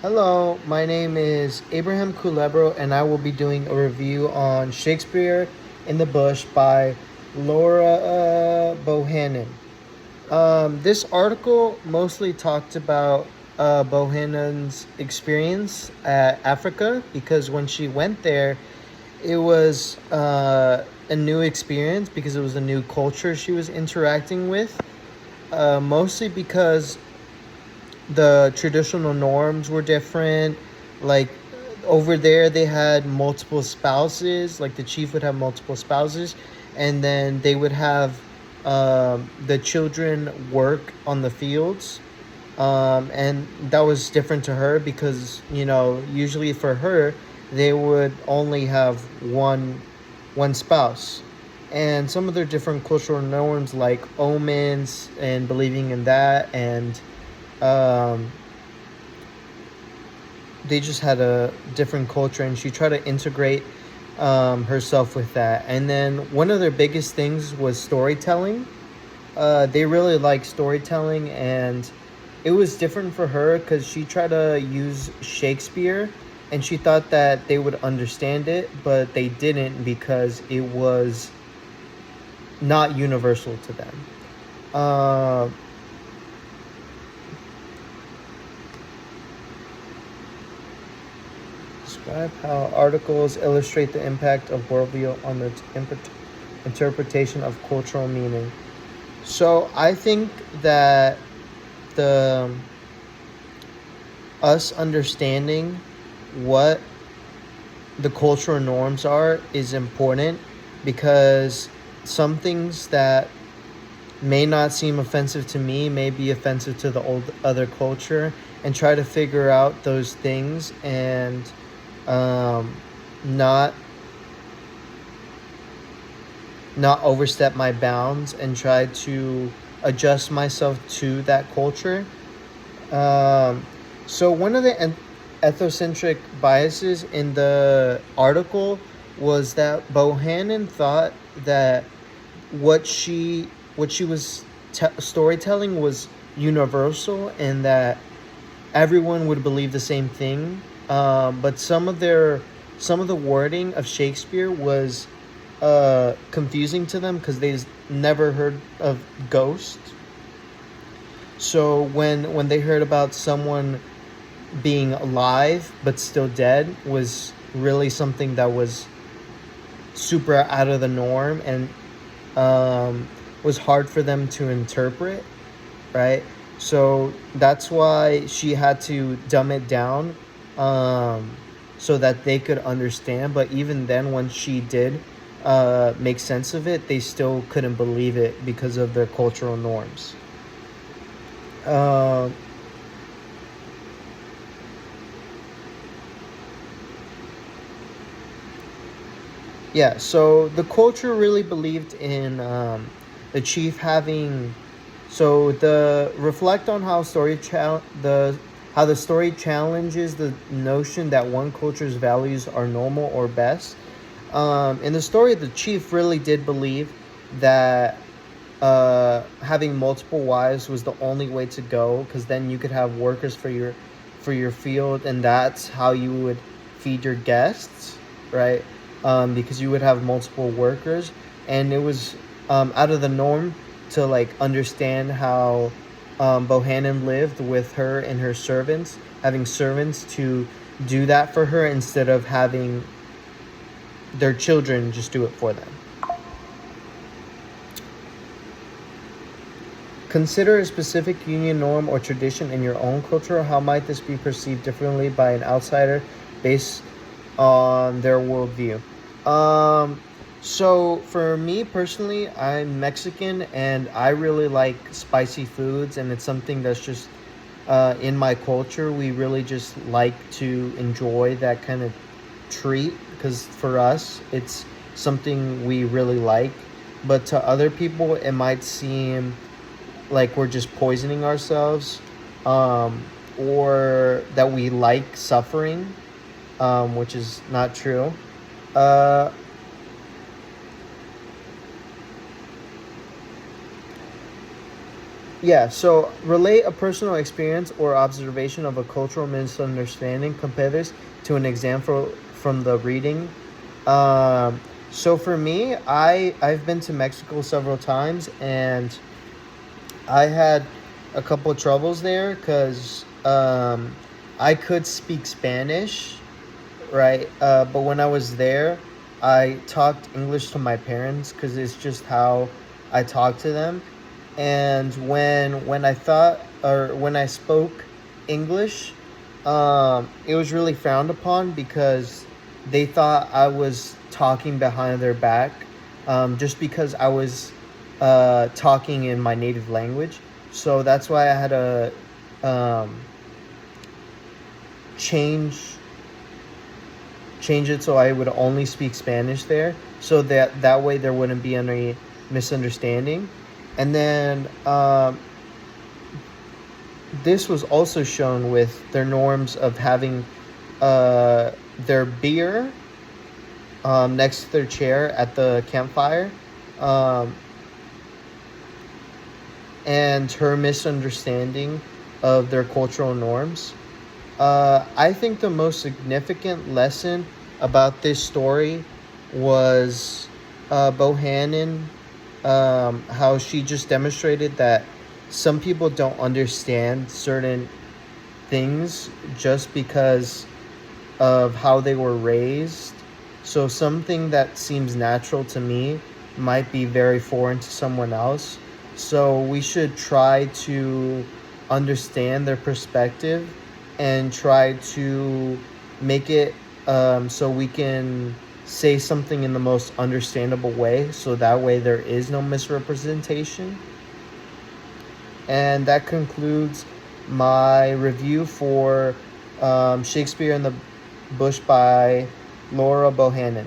Hello, my name is Abraham Culebro, and I will be doing a review on Shakespeare in the Bush by Laura Bohannan. This article mostly talked about Bohannan's experience at Africa because when she went there, it was a new experience because it was a new culture she was interacting with, mostly because the traditional norms were different. Like over there, they had multiple spouses. Like the chief would have multiple spouses, and then they would have the children work on the fields. And that was different to her because usually for her they would only have one spouse, and some of their different cultural norms like omens and believing in that, and um, they just had a different culture, and she tried to integrate herself with that. And then one of their biggest things was storytelling. They really like storytelling, and it was different for her because she tried to use Shakespeare, and she thought that they would understand it, but they didn't because it was not universal to them. Uh, Describe how articles illustrate the impact of worldview on the interpretation of cultural meaning. So I think that the us understanding what the cultural norms are is important because some things that may not seem offensive to me may be offensive to the other culture, and try to figure out those things and um, not not overstep my bounds and try to adjust myself to that culture. Um, so one of the ethnocentric biases in the article was that Bohannon thought that what she was storytelling was universal and that everyone would believe the same thing. But some of the wording of Shakespeare was confusing to them because they never heard of ghosts. So when they heard about someone being alive but still dead was really something that was super out of the norm, and was hard for them to interpret, right? So that's why she had to dumb it down, so that they could understand. But even then, when she did make sense of it, they still couldn't believe it because of their cultural norms. Uh, yeah, so the culture really believed in the chief having. So the reflect on how how the story challenges the notion that one culture's values are normal or best. In the story, the chief really did believe that having multiple wives was the only way to go, because then you could have workers for your field, and that's how you would feed your guests, right? Because you would have multiple workers, and it was out of the norm to like understand how Bohannon lived with her and her servants, having servants to do that for her instead of having their children just do it for them. Consider a specific union norm or tradition in your own culture. How might this be perceived differently by an outsider based on their worldview? So for me personally, I'm Mexican and I really like spicy foods, and it's something that's just in my culture. We really just like to enjoy that kind of treat because for us, it's something we really like. But to other people, it might seem like we're just poisoning ourselves, or that we like suffering, which is not true. Uh, Yeah, so relate a personal experience or observation of a cultural misunderstanding. Compare this to an example from the reading. Um, so for me, I've been to Mexico several times, and I had a couple troubles there because I could speak Spanish, right? But when I was there, I talked English to my parents because it's just how I talk to them. And when I thought or when I spoke English, it was really frowned upon because they thought I was talking behind their back, just because I was talking in my native language. So that's why I had to um, change change it so I would only speak Spanish there, so that way there wouldn't be any misunderstanding. And then this was also shown with their norms of having their beer next to their chair at the campfire, um, and her misunderstanding of their cultural norms. I think the most significant lesson about this story was Bohannan, how she just demonstrated that some people don't understand certain things just because of how they were raised. So something that seems natural to me might be very foreign to someone else. So we should try to understand their perspective and try to make it so we can say something in the most understandable way, so that way there is no misrepresentation. And that concludes my review for Shakespeare in the Bush by Laura Bohannan.